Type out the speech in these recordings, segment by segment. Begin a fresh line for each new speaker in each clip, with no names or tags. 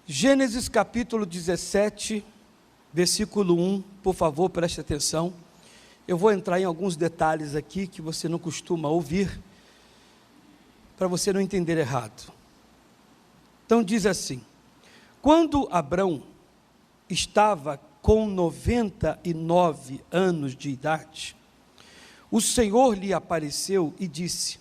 Gênesis capítulo 17, versículo 1, por favor, preste atenção. Eu vou entrar em alguns detalhes aqui que você não costuma ouvir, para você não entender errado. Então diz assim: quando Abrão estava com 99 anos de idade, o Senhor lhe apareceu e disse: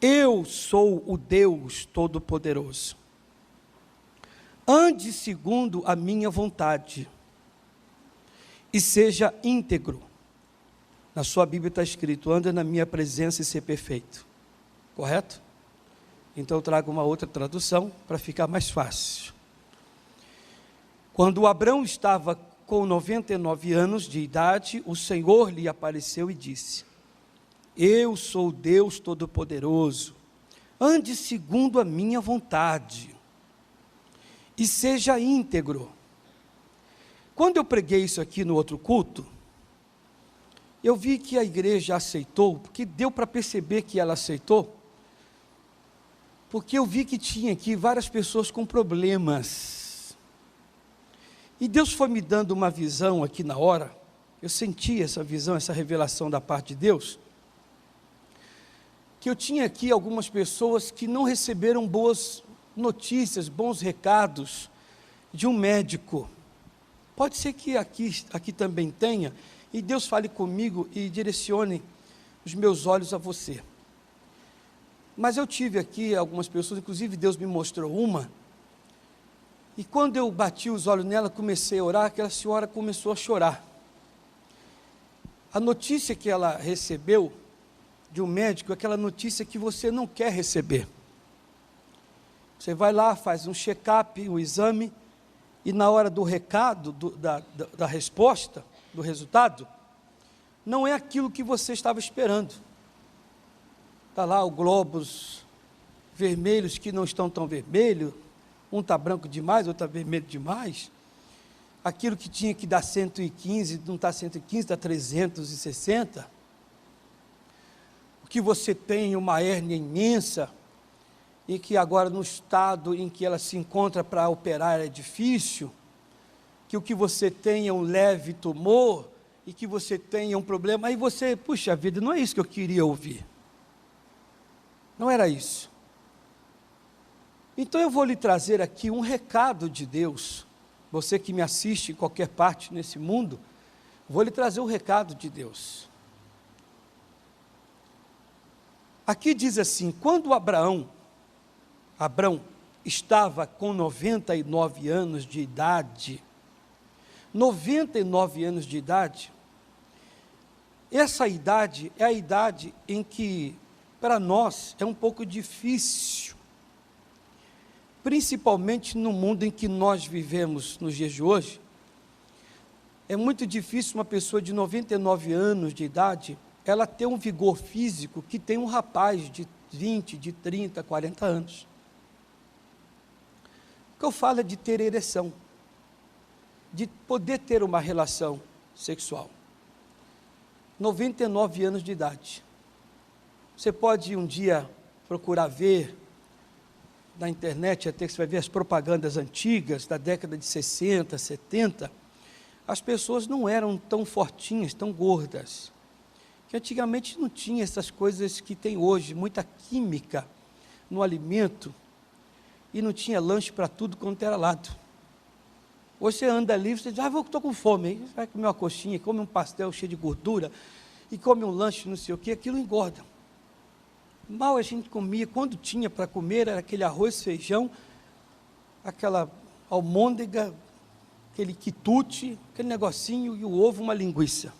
Eu sou o Deus Todo-Poderoso. Ande segundo a minha vontade e seja íntegro. Na sua Bíblia está escrito: anda na minha presença e ser perfeito. Correto? Então eu trago uma outra tradução para ficar mais fácil. Quando Abrão estava com 99 anos de idade, o Senhor lhe apareceu e disse: Eu sou o Deus Todo-Poderoso. Ande segundo a minha vontade e seja íntegro. Quando eu preguei isso aqui no outro culto, eu vi que a igreja aceitou, porque deu para perceber que ela aceitou, porque eu vi que tinha aqui várias pessoas com problemas, e Deus foi me dando uma visão aqui na hora, eu senti essa visão, essa revelação da parte de Deus, que eu tinha aqui algumas pessoas que não receberam boas notícias, bons recados de um médico. Pode ser que aqui também tenha, e Deus fale comigo e direcione os meus olhos a você. Mas eu tive aqui algumas pessoas, inclusive Deus me mostrou uma, e quando eu bati os olhos nela, comecei a orar, aquela senhora começou a chorar. A notícia que ela recebeu de um médico é aquela notícia que você não quer receber. Você vai lá, faz um check-up, um exame, e na hora do recado, da resposta, do resultado, não é aquilo que você estava esperando. Está lá o glóbulos vermelhos que não estão tão vermelhos, um está branco demais, outro está vermelho demais. Aquilo que tinha que dar 115, não está 115, está 360. O que você tem, uma hérnia imensa, e que agora no estado em que ela se encontra para operar é difícil, que o que você tem é um leve tumor, e que você tem um problema, aí você, puxa vida, não é isso que eu queria ouvir. Não era isso. Então eu vou lhe trazer aqui um recado de Deus, você que me assiste em qualquer parte nesse mundo, vou lhe trazer um recado de Deus. Aqui diz assim: quando Abrão estava com 99 anos de idade, 99 anos de idade, essa idade é a idade em que, para nós, é um pouco difícil, principalmente no mundo em que nós vivemos nos dias de hoje. É muito difícil uma pessoa de 99 anos de idade, ela ter um vigor físico que tem um rapaz de 20, de 30, 40 anos. O que eu falo é de ter ereção, de poder ter uma relação sexual. 99 anos de idade. Você pode um dia procurar ver na internet, até que você vai ver as propagandas antigas, da década de 60, 70, as pessoas não eram tão fortinhas, tão gordas, que antigamente não tinha essas coisas que tem hoje, muita química no alimento, e não tinha lanche para tudo quanto era lado. Hoje você anda ali, você diz: estou com fome, aí você vai comer uma coxinha, come um pastel cheio de gordura, e come um lanche não sei o que, aquilo engorda. Mal a gente comia, quando tinha para comer, era aquele arroz, feijão, aquela almôndega, aquele quitute, aquele negocinho, e o ovo, uma linguiça.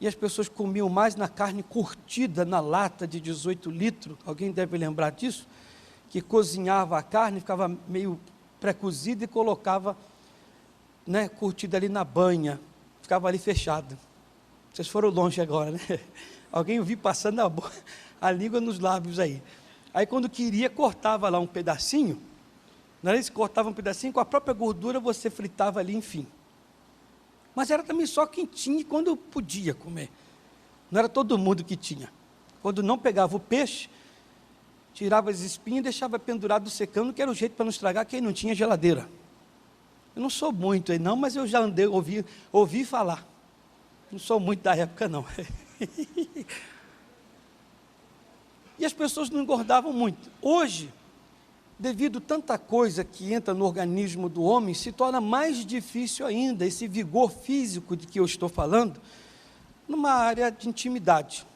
E as pessoas comiam mais na carne curtida, na lata de 18 litros, alguém deve lembrar disso, que cozinhava a carne, ficava meio pré-cozida e colocava, curtida ali na banha, ficava ali fechada. Vocês foram longe agora, né? Alguém viu passando a língua nos lábios aí. Aí quando queria, cortava lá um pedacinho, não era isso? Cortava um pedacinho, com a própria gordura você fritava ali, enfim. Mas era também só quem tinha quando podia comer. Não era todo mundo que tinha. Quando não pegava o peixe, tirava as espinhas e deixava pendurado secando, que era o jeito para não estragar quem não tinha geladeira. Eu não sou muito aí não, mas eu já andei, ouvi falar. Não sou muito da época não. E as pessoas não engordavam muito. Hoje, devido a tanta coisa que entra no organismo do homem, se torna mais difícil ainda esse vigor físico de que eu estou falando, numa área de intimidade.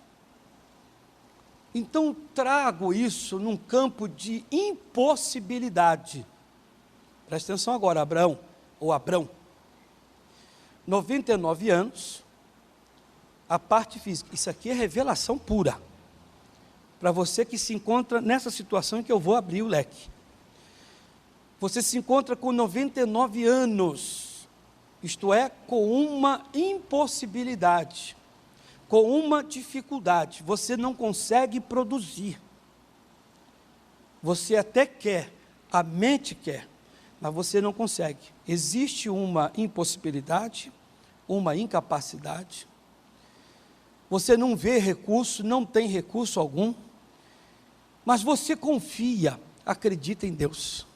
Então, trago isso num campo de impossibilidade. Presta atenção agora, Abrão, 99 anos, a parte física. Isso aqui é revelação pura. Para você que se encontra nessa situação em que eu vou abrir o leque. Você se encontra com 99 anos, isto é, com uma impossibilidade, com uma dificuldade. Você não consegue produzir. Você até quer, a mente quer, mas você não consegue. Existe uma impossibilidade, uma incapacidade. Você não vê recurso, não tem recurso algum, mas você confia, acredita em Deus.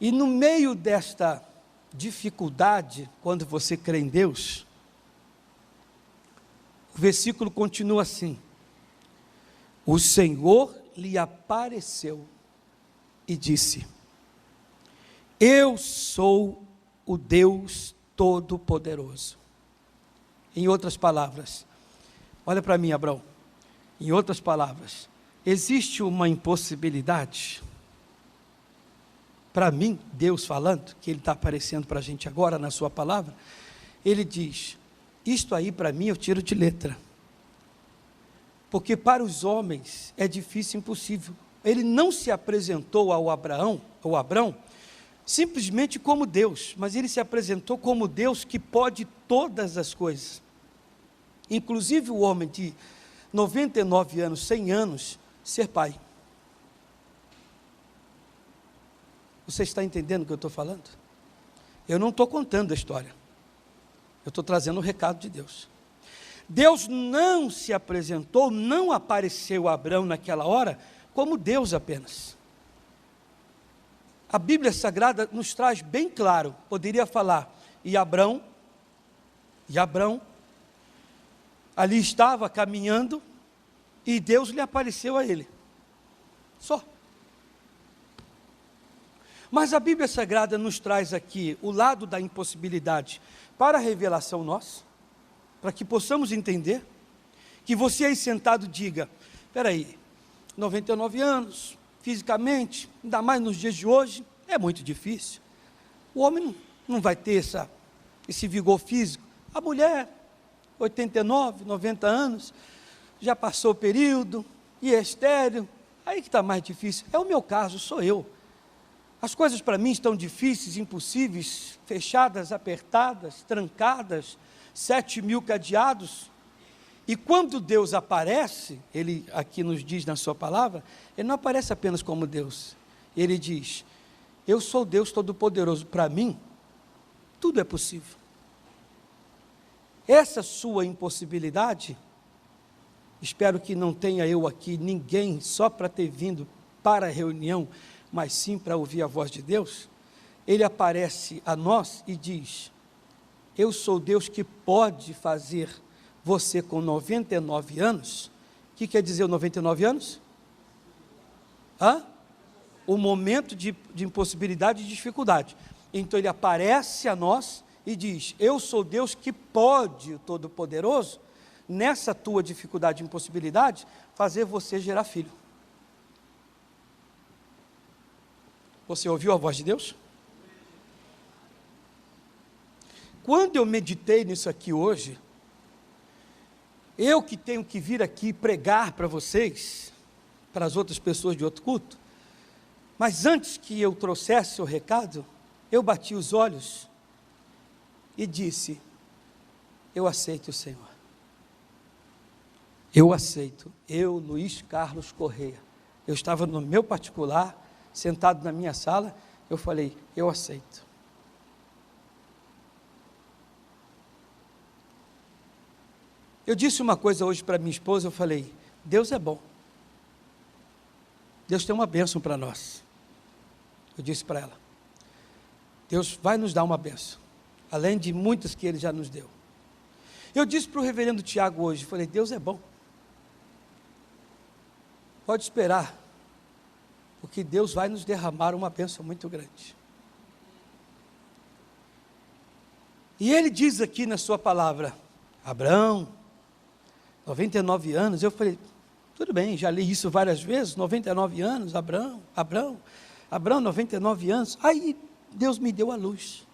E no meio desta dificuldade, quando você crê em Deus, o versículo continua assim: o Senhor lhe apareceu e disse: eu sou o Deus Todo-Poderoso. Em outras palavras, olha para mim, Abraão. Em outras palavras, existe uma impossibilidade? Para mim, Deus falando, que Ele está aparecendo para a gente agora na sua palavra, Ele diz, isto aí para mim eu tiro de letra, porque para os homens é difícil, impossível. Ele não se apresentou ao Abrão, simplesmente como Deus, mas Ele se apresentou como Deus que pode todas as coisas, inclusive o homem de 99 anos, 100 anos, ser pai. Você está entendendo o que eu estou falando? Eu não estou contando a história. Eu estou trazendo o recado de Deus. Deus não se apresentou, não apareceu a Abrão naquela hora, como Deus apenas. A Bíblia Sagrada nos traz bem claro, poderia falar, e Abrão, ali estava caminhando, e Deus lhe apareceu a ele, só. Mas a Bíblia Sagrada nos traz aqui o lado da impossibilidade para a revelação nossa, para que possamos entender, que você aí sentado diga, espera aí, 99 anos, fisicamente, ainda mais nos dias de hoje, é muito difícil. O homem não vai ter esse vigor físico. A mulher, 89, 90 anos, já passou o período, e é estéril, aí que está mais difícil. É o meu caso, sou eu. As coisas para mim estão difíceis, impossíveis, fechadas, apertadas, trancadas, 7.000 cadeados. E quando Deus aparece, Ele aqui nos diz na sua palavra, Ele não aparece apenas como Deus. Ele diz, eu sou Deus Todo-Poderoso. Para mim, tudo é possível. Essa sua impossibilidade, espero que não tenha eu aqui ninguém só para ter vindo para a reunião, mas sim para ouvir a voz de Deus. Ele aparece a nós e diz, eu sou Deus que pode fazer você com 99 anos. O que quer dizer o 99 anos? O momento de impossibilidade e de dificuldade. Então ele aparece a nós e diz, eu sou Deus que pode, o Todo-Poderoso, nessa tua dificuldade e impossibilidade, fazer você gerar filho. Você ouviu a voz de Deus? Quando eu meditei nisso aqui hoje, eu que tenho que vir aqui pregar para vocês, para as outras pessoas de outro culto, mas antes que eu trouxesse o recado, eu bati os olhos e disse, eu aceito o Senhor. Eu aceito. Eu, Luiz Carlos Correia, eu estava no meu particular, sentado na minha sala, eu falei, eu aceito. Eu disse uma coisa hoje para minha esposa, eu falei, Deus é bom. Deus tem uma bênção para nós. Eu disse para ela, Deus vai nos dar uma bênção, além de muitas que Ele já nos deu. Eu disse para o reverendo Tiago hoje, falei, Deus é bom. Pode esperar, porque Deus vai nos derramar uma bênção muito grande. E Ele diz aqui na sua palavra, Abraão, 99 anos, eu falei, tudo bem, já li isso várias vezes, 99 anos, Abraão, 99 anos, aí Deus me deu a luz.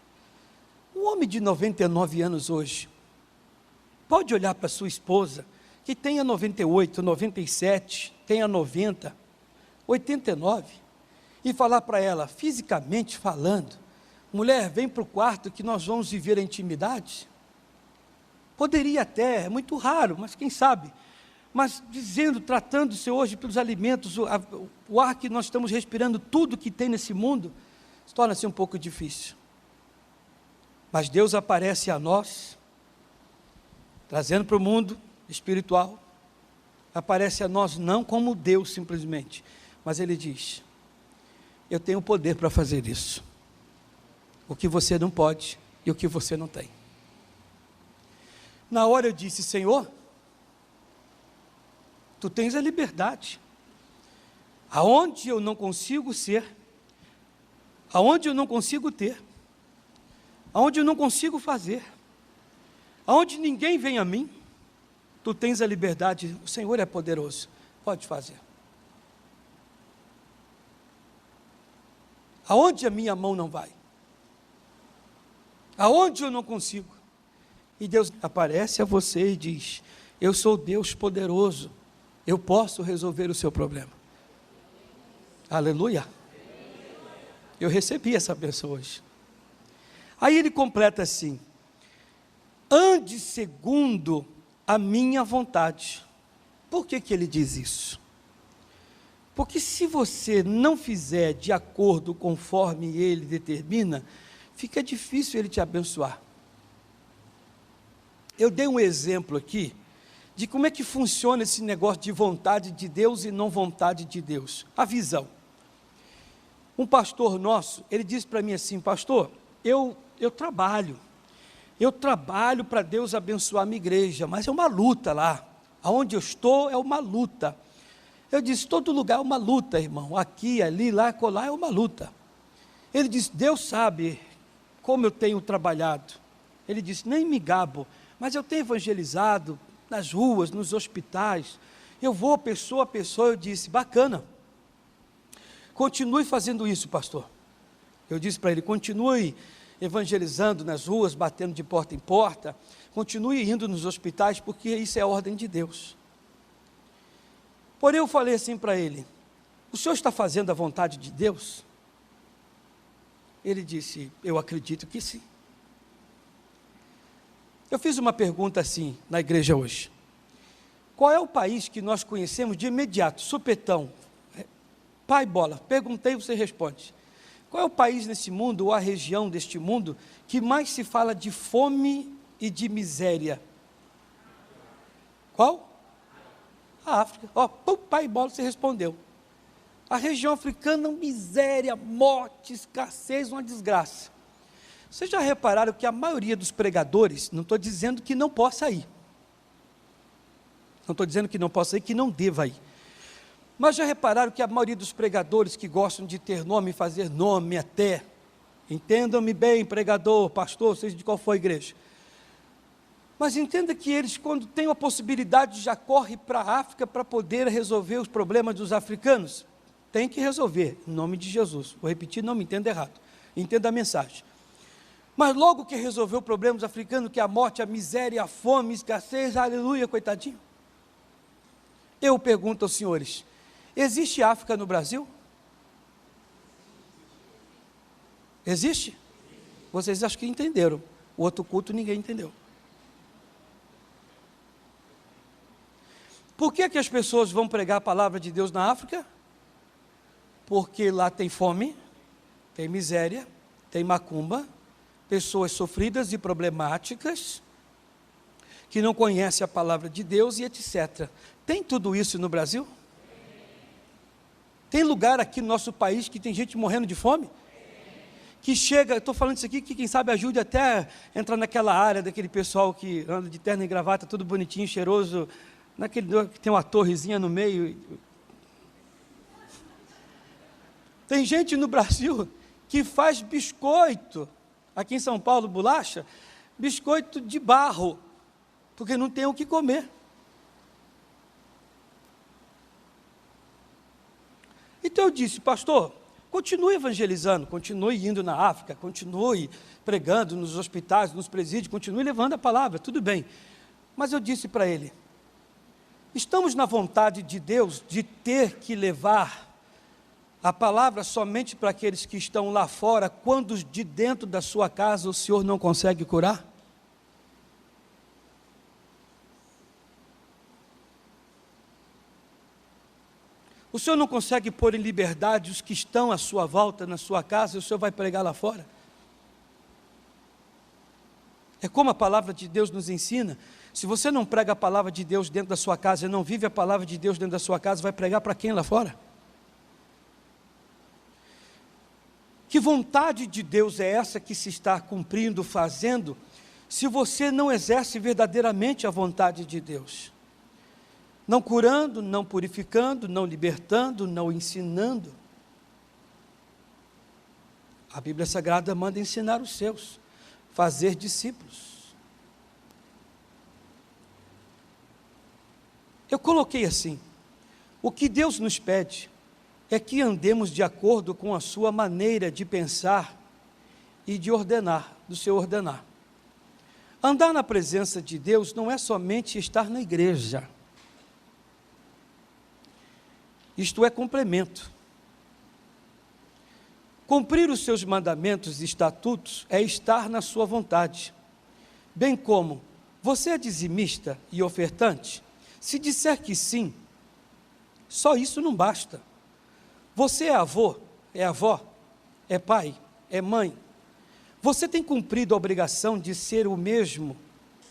Um homem de 99 anos hoje, pode olhar para sua esposa, que tenha 98, 97, tenha 90, 89, e falar para ela, fisicamente falando, mulher, vem para o quarto que nós vamos viver a intimidade? Poderia até, é muito raro, mas quem sabe, mas dizendo, tratando-se hoje pelos alimentos, o ar que nós estamos respirando, tudo que tem nesse mundo, torna-se um pouco difícil. Mas Deus aparece a nós, trazendo para o mundo espiritual, aparece a nós não como Deus simplesmente, mas Ele diz, eu tenho poder para fazer isso, o que você não pode e o que você não tem. Na hora eu disse, Senhor, Tu tens a liberdade, aonde eu não consigo ser, aonde eu não consigo ter, aonde eu não consigo fazer, aonde ninguém vem a mim, Tu tens a liberdade, o Senhor é poderoso, pode fazer. Aonde a minha mão não vai, aonde eu não consigo, e Deus aparece a você e diz, eu sou Deus poderoso, eu posso resolver o seu problema. Aleluia. Eu recebi essa bênção hoje. Aí ele completa assim, ande segundo a minha vontade. Por que ele diz isso? Porque se você não fizer de acordo conforme Ele determina, fica difícil Ele te abençoar. Eu dei um exemplo aqui, de como é que funciona esse negócio de vontade de Deus e não vontade de Deus. A visão. Um pastor nosso, ele disse para mim assim, pastor, eu trabalho para Deus abençoar a minha igreja, mas é uma luta lá, aonde eu estou é uma luta. Eu disse, todo lugar é uma luta, irmão, aqui, ali, lá, acolá é uma luta. Ele disse, Deus sabe como eu tenho trabalhado. Ele disse, nem me gabo, mas eu tenho evangelizado nas ruas, nos hospitais, eu vou pessoa a pessoa. Eu disse, bacana, continue fazendo isso, pastor. Eu disse para ele, continue evangelizando nas ruas, batendo de porta em porta, continue indo nos hospitais, porque isso é a ordem de Deus. Porém eu falei assim para ele, o senhor está fazendo a vontade de Deus? Ele disse, eu acredito que sim. Eu fiz uma pergunta assim na igreja hoje, qual é o país que nós conhecemos de imediato, supetão, pai bola, perguntei, você responde, qual é o país nesse mundo, ou a região deste mundo, que mais se fala de fome e de miséria? Qual? A África. Ó, pai bola, você respondeu. A região africana, miséria, morte, escassez, uma desgraça. Vocês já repararam que a maioria dos pregadores, não estou dizendo que não possa ir, não estou dizendo que não possa ir, que não deva ir, mas já repararam que a maioria dos pregadores que gostam de ter nome, fazer nome até, entendam-me bem, pregador, pastor, seja de qual for a igreja, mas entenda que eles, quando têm a possibilidade, já correm para a África para poder resolver os problemas dos africanos. Tem que resolver, em nome de Jesus. Vou repetir, não me entenda errado, entenda a mensagem. Mas logo que resolveu o problema dos africanos, que é a morte, a miséria, a fome, a escassez, aleluia, coitadinho. Eu pergunto aos senhores, existe África no Brasil? Existe? Vocês acho que entenderam, o outro culto ninguém entendeu. Por que as pessoas vão pregar a palavra de Deus na África? Porque lá tem fome, tem miséria, tem macumba, pessoas sofridas e problemáticas, que não conhecem a palavra de Deus e etc. Tem tudo isso no Brasil? Tem lugar aqui no nosso país que tem gente morrendo de fome? Que chega, estou falando isso aqui, que quem sabe ajude até a entrar naquela área daquele pessoal que anda de terno e gravata, tudo bonitinho, cheiroso, naquele que tem uma torrezinha no meio. Tem gente no Brasil que faz biscoito, aqui em São Paulo, bolacha, biscoito de barro, porque não tem o que comer. Então eu disse, pastor, continue evangelizando, continue indo na África, continue pregando nos hospitais, nos presídios, continue levando a palavra, tudo bem. Mas eu disse para ele, estamos na vontade de Deus de ter que levar a palavra somente para aqueles que estão lá fora, quando de dentro da sua casa o Senhor não consegue curar? O Senhor não consegue pôr em liberdade os que estão à sua volta, na sua casa, e o Senhor vai pregar lá fora? É como a palavra de Deus nos ensina. Se você não prega a palavra de Deus dentro da sua casa, e não vive a palavra de Deus dentro da sua casa, vai pregar para quem lá fora? Que vontade de Deus é essa que se está cumprindo, fazendo, se você não exerce verdadeiramente a vontade de Deus? Não curando, não purificando, não libertando, não ensinando. A Bíblia Sagrada manda ensinar os seus, fazer discípulos. Eu coloquei assim, o que Deus nos pede é que andemos de acordo com a sua maneira de pensar e de ordenar, do seu ordenar. Andar na presença de Deus não é somente estar na igreja. Isto é complemento. Cumprir os seus mandamentos e estatutos é estar na sua vontade. Bem como, você é dizimista e ofertante? Se disser que sim, só isso não basta. Você é avô, é avó, é pai, é mãe. Você tem cumprido a obrigação de ser o mesmo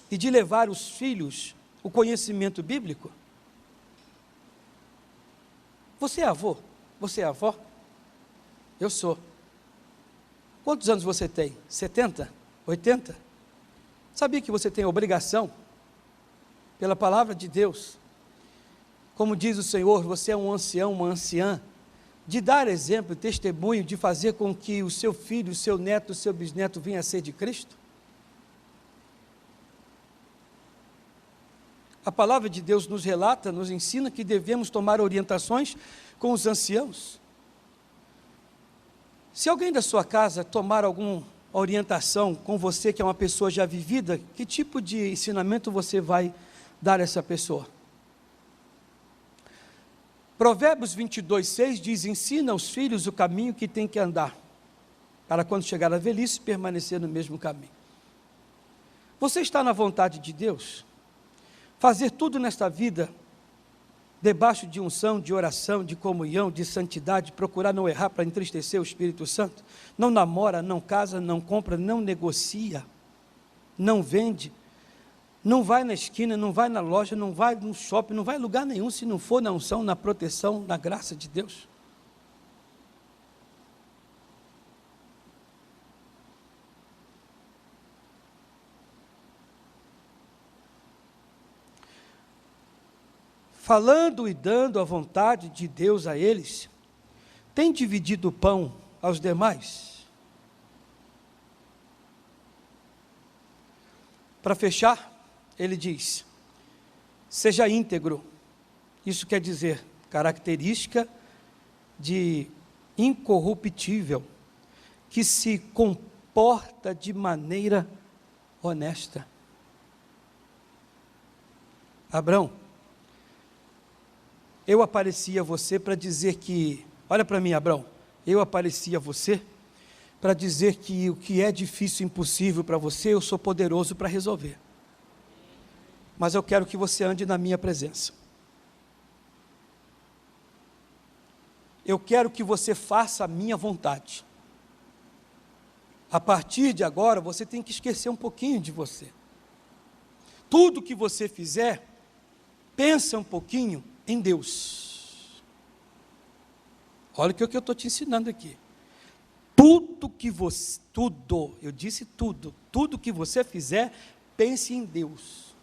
e de levar os filhos o conhecimento bíblico? Você é avô? Você é avó? Eu sou. Quantos anos você tem? 70? 80? Sabia que você tem a obrigação, pela palavra de Deus, como diz o Senhor, você é um ancião, uma anciã, de dar exemplo, testemunho, de fazer com que o seu filho, o seu neto, o seu bisneto venha a ser de Cristo? A palavra de Deus nos relata, nos ensina que devemos tomar orientações com os anciãos. Se alguém da sua casa tomar alguma orientação com você, que é uma pessoa já vivida, que tipo de ensinamento você vai dar a essa pessoa? Provérbios 22:6 diz, ensina aos filhos o caminho que tem que andar, para quando chegar à velhice, permanecer no mesmo caminho. Você está na vontade de Deus? Fazer tudo nesta vida, debaixo de unção, de oração, de comunhão, de santidade, procurar não errar para entristecer o Espírito Santo? Não namora, não casa, não compra, não negocia, não vende, não vai na esquina, não vai na loja, não vai no shopping, não vai em lugar nenhum se não for na unção, na proteção, na graça de Deus. Falando e dando a vontade de Deus a eles, tem dividido o pão aos demais? Para fechar, ele diz, seja íntegro. Isso quer dizer, característica de incorruptível, que se comporta de maneira honesta. Abrão, eu apareci a você para dizer que, olha para mim, Abrão, eu apareci a você para dizer que o que é difícil, impossível para você, eu sou poderoso para resolver. Mas eu quero que você ande na minha presença. Eu quero que você faça a minha vontade. A partir de agora, você tem que esquecer um pouquinho de você. Tudo que você fizer, pensa um pouquinho em Deus. Olha o que eu estou te ensinando aqui. Tudo que você, eu disse tudo que você fizer, pense em Deus.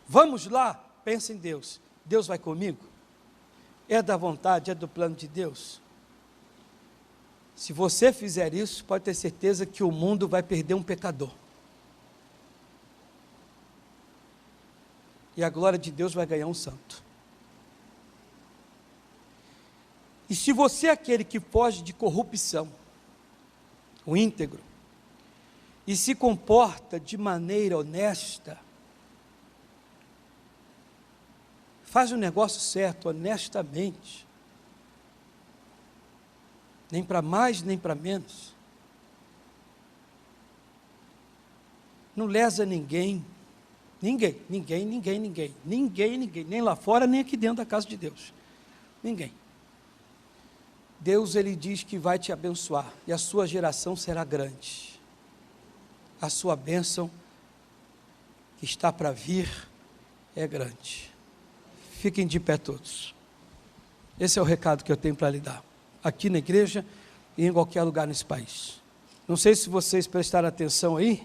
Vamos lá, pense em Deus. Deus vai comigo? É da vontade, é do plano de Deus? Se você fizer isso, pode ter certeza que o mundo vai perder um pecador. E a glória de Deus vai ganhar um santo. E se você é aquele que foge de corrupção, o íntegro, e se comporta de maneira honesta, faz o negócio certo, honestamente, nem para mais, nem para menos, não lesa ninguém, nem lá fora, nem aqui dentro da casa de Deus, ninguém. Deus, Ele diz que vai te abençoar, e a sua geração será grande, a sua bênção que está para vir é grande. Fiquem de pé todos. Esse é o recado que eu tenho para lhe dar, aqui na igreja e em qualquer lugar nesse país. Não sei se vocês prestaram atenção aí,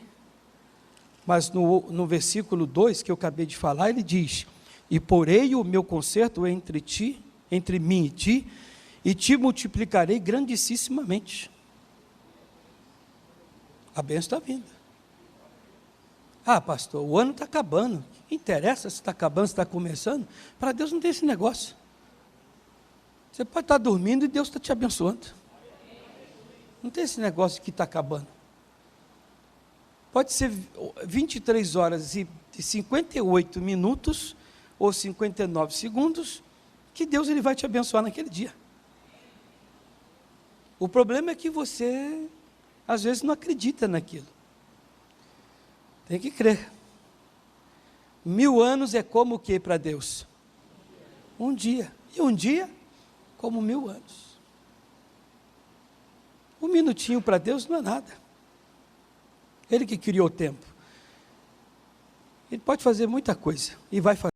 mas no versículo 2 que eu acabei de falar, ele diz: e porei o meu conserto entre mim e te multiplicarei grandissimamente. A bênção está vindo. Ah, pastor, o ano está acabando. Que interessa se está acabando, se está começando? Para Deus não tem esse negócio. Você pode estar dormindo e Deus está te abençoando. Não tem esse negócio que está acabando. Pode ser 23 horas e 58 minutos ou 59 segundos que Deus ele vai te abençoar naquele dia. O problema é que você, às vezes, não acredita naquilo. Tem que crer. 1000 anos é como o que para Deus? Um dia. E um dia, como 1000 anos. Um minutinho para Deus não é nada. Ele que criou o tempo. Ele pode fazer muita coisa, e vai fazer.